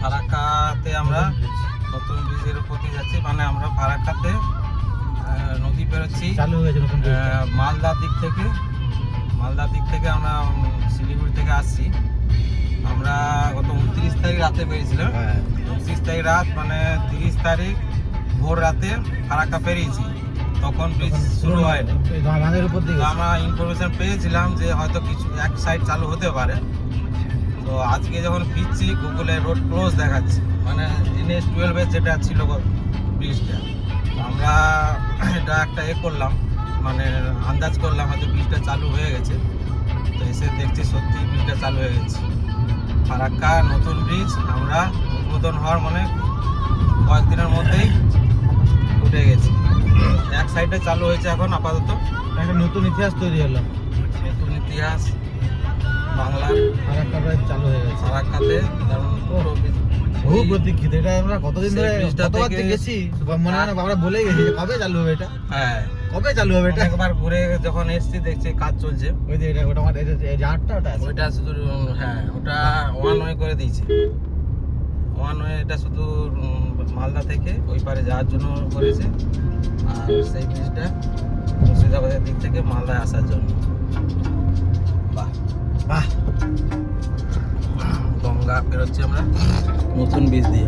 ফারাক্কাতে আমরা নতুন ব্রিজের উপর দিয়ে যাচ্ছি। মানে আমরা ফারাক্কাতে নদী পেরোচ্ছি চালু হয়েছে নতুন মালদার দিক থেকে আমরা শিলিগুড়ি থেকে আসছি। আমরা গত 29 তারিখ রাতে বেরিয়েছিলাম। 29 তারিখ রাত মানে 30 তারিখ ভোর রাতে ফারাক্কা পেরিয়েছি। তখন ব্রিজ শুরু হয়নি। আমরা ইনফরমেশন পেয়েছিলাম যে হয়তো কিছু এক সাইড চালু হতে পারে। তো আজকে যখন ফিরছি গুগলে রোড ক্লোজ দেখাচ্ছে, মানে NH-12 যেটা ছিল ব্রিজটা। আমরা এটা একটা করলাম, মানে আন্দাজ করলাম হয়তো ব্রিজটা চালু হয়ে গেছে। তো এসে দেখছি সত্যি ব্রিজটা চালু হয়ে গেছে। ফারাক্কা নতুন ব্রিজ আমরা উদ্বোধন হওয়ার মানে কয়েকদিনের মধ্যেই উঠে গেছি। এক সাইডে চালু হয়েছে এখন আপাতত। একটা নতুন ইতিহাস তৈরি হলো, নতুন ইতিহাস বাংলার। ফারাক্কাতে চালু হয়ে গেছে। ফারাক্কাতে বহু প্রতীক্ষিত। এটা আমরা কতদিন ধরে কতবার গেছি মনে হয় না, আমরা বলেই গেছি কবে চালু হবে এটা। হ্যাঁ, কবে চালু হবে এটা। একবার ঘুরে যখন এসছি দেখছি কাজ চলছে। ওই যে এটা ওটা আমার জাহাজটা ওইটা শুধু হ্যাঁ ওটা ওয়ান ওয়ে করে দিয়েছে। ওয়ান ওয়ে এটা শুধু মালদা থেকে ওই পারে যাওয়ার জন্য করেছে, আর সেই ব্রিজটা মুর্শিদাবাদের দিক থেকে মালদায় আসার জন্য। বাহ বাহ, গঙ্গা পেরোচ্ছি আমরা নতুন ব্রিজ দিয়ে।